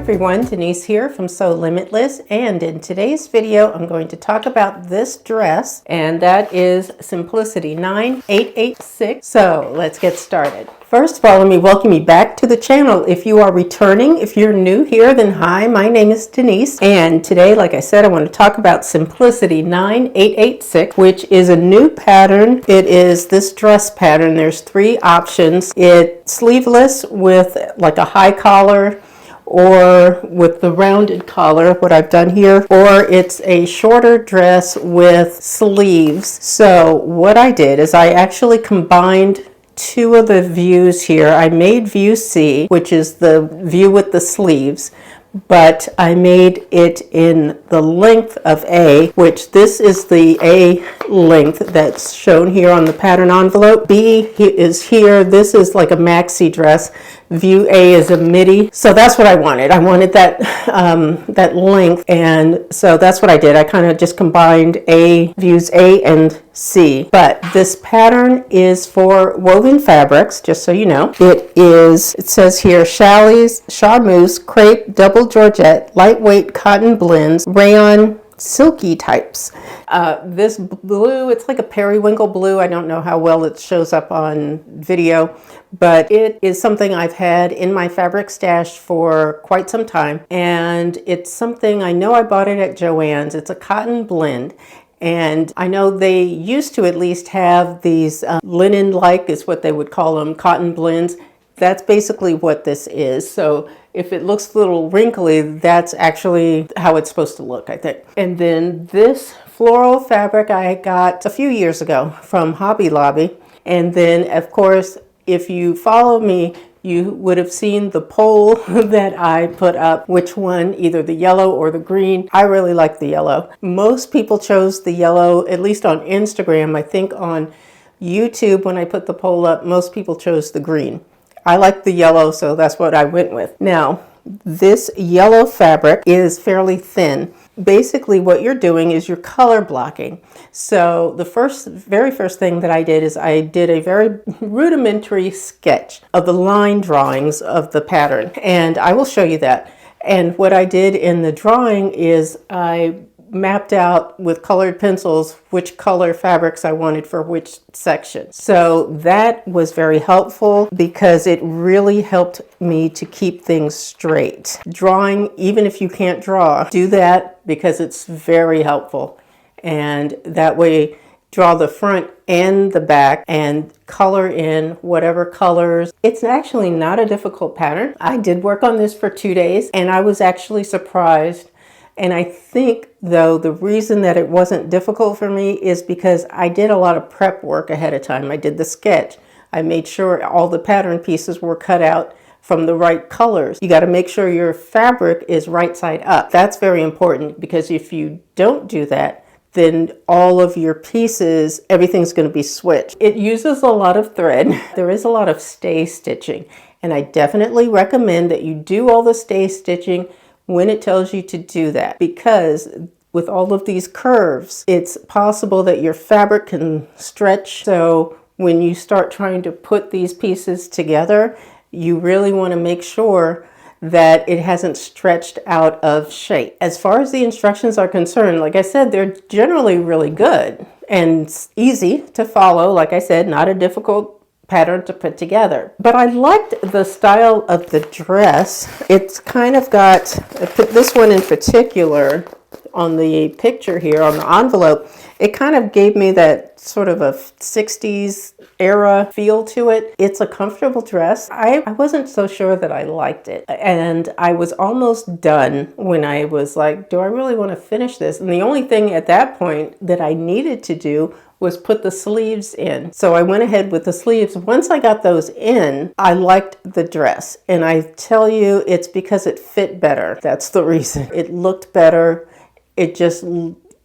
everyone, Denise here from Sewlimitless, and in today's video I'm going to talk about this dress, and that is Simplicity 9886. So let's get started. First of all, let me welcome you back to the channel. If you are returning, if you're new here, then hi, my name is Denise, and today, like I said, I want to talk about Simplicity 9886, which is a new pattern. It is this dress pattern. There's three options. It's sleeveless with like a high collar, or with the rounded collar, what I've done here, or it's a shorter dress with sleeves. So what I did is I actually combined two of the views here. I made view C, which is the view with the sleeves, but I made it in the length of A, which this is the A length that's shown here on the pattern envelope. B is here. This is like a maxi dress. View A is a midi. So that's what I wanted. I wanted that that length, and so that's what I did. I kind of just combined views A and C. But this pattern is for woven fabrics, just so you know. It says here, chalets, charmeuse, crepe, double georgette, lightweight cotton blends, rayon, silky types. This blue, it's like a periwinkle blue. I don't know how well it shows up on video, but it is something I've had in my fabric stash for quite some time, and it's something, I know I bought it at Joann's. It's a cotton blend, and I know they used to at least have these linen-like is what they would call them, cotton blends. That's basically what this is. So if it looks a little wrinkly, that's actually how it's supposed to look, I think. And then this floral fabric I got a few years ago from Hobby Lobby. And then, of course, if you follow me, you would have seen the poll that I put up, which one, either the yellow or the green. I really like the yellow. Most people chose the yellow, at least on Instagram. I think on YouTube, when I put the poll up, most people chose the green. I like the yellow, so that's what I went with. Now, this yellow fabric is fairly thin. Basically, what you're doing is you're color blocking. So the very first thing that I did is I did a very rudimentary sketch of the line drawings of the pattern, and I will show you that. And what I did in the drawing is I mapped out with colored pencils which color fabrics I wanted for which section. So that was very helpful because it really helped me to keep things straight. Drawing, even if you can't draw, do that because it's very helpful. And that way, draw the front and the back and color in whatever colors. It's actually not a difficult pattern. I did work on this for 2 days, and I was actually surprised. And I think, though, the reason that it wasn't difficult for me is because I did a lot of prep work ahead of time. I did the sketch. I made sure all the pattern pieces were cut out from the right colors. You got to make sure your fabric is right side up. That's very important, because if you don't do that, then all of your pieces, everything's going to be switched. It uses a lot of thread. There is a lot of stay stitching, and I definitely recommend that you do all the stay stitching when it tells you to do that, because with all of these curves, it's possible that your fabric can stretch. So when you start trying to put these pieces together, you really want to make sure that it hasn't stretched out of shape. As far as the instructions are concerned, like I said, they're generally really good and easy to follow. Like I said, not a difficult pattern to put together. But I liked the style of the dress. It's kind of got, I put this one in particular on the picture here on the envelope. It kind of gave me that sort of a 60s era feel to it. It's a comfortable dress. I wasn't so sure that I liked it, and I was almost done when I was like, do I really want to finish this? And the only thing at that point that I needed to do was put the sleeves in. So I went ahead with the sleeves. Once I got those in, I liked the dress. And I tell you, it's because it fit better. That's the reason. It looked better. It just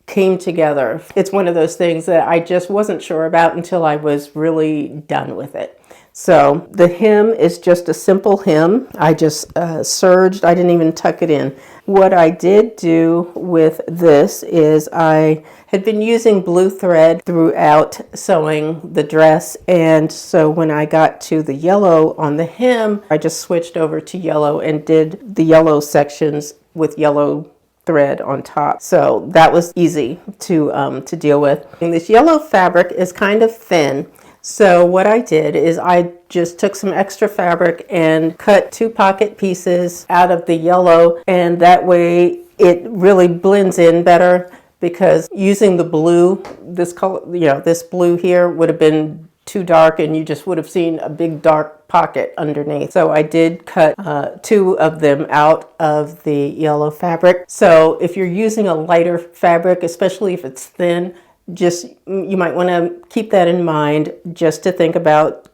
came together. It's one of those things that I just wasn't sure about until I was really done with it. So the hem is just a simple hem. I just serged, I didn't even tuck it in. What I did do with this is I had been using blue thread throughout sewing the dress, and so when I got to the yellow on the hem, I just switched over to yellow and did the yellow sections with yellow thread on top. So that was easy to deal with. And this yellow fabric is kind of thin. So what I did is I just took some extra fabric and cut 2 pocket pieces out of the yellow, and that way it really blends in better, because using the blue, this color, this blue here would have been too dark and you just would have seen a big dark pocket underneath. So I did cut 2 of them out of the yellow fabric. So if you're using a lighter fabric, especially if it's thin, you might want to keep that in mind, just to think about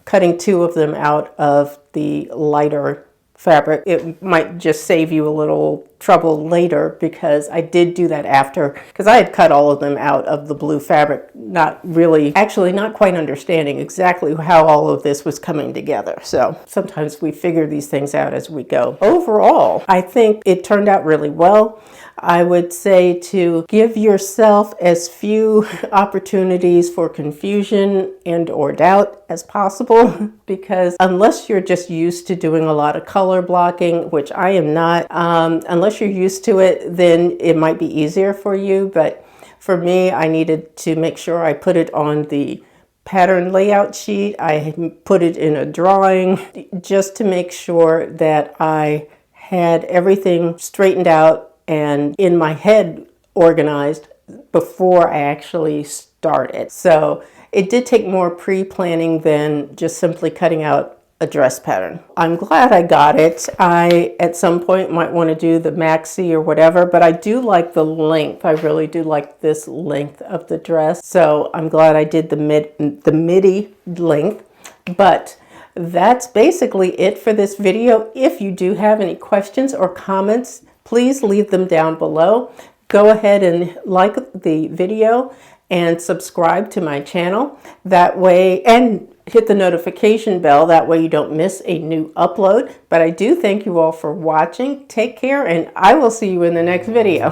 cutting 2 of them out of the lighter fabric. It might just save you a little trouble later, because I did do that after, because I had cut all of them out of the blue fabric, not quite understanding exactly how all of this was coming together. So sometimes we figure these things out as we go. Overall, I think it turned out really well. I would say to give yourself as few opportunities for confusion and or doubt as possible, because unless you're just used to doing a lot of color blocking, which I am not, unless you're used to it, then it might be easier for you. But for me, I needed to make sure I put it on the pattern layout sheet. I put it in a drawing just to make sure that I had everything straightened out and in my head organized before I actually started. So it did take more pre-planning than just simply cutting out a dress pattern. I'm glad I got it. I at some point might want to do the maxi or whatever, but I do like the length. I really do like this length of the dress. So I'm glad I did the midi length. But that's basically it for this video. If you do have any questions or comments, please leave them down below. Go ahead and like the video and subscribe to my channel. That way, and hit the notification bell. That way you don't miss a new upload. But I do thank you all for watching. Take care, and I will see you in the next video.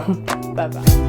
Bye-bye.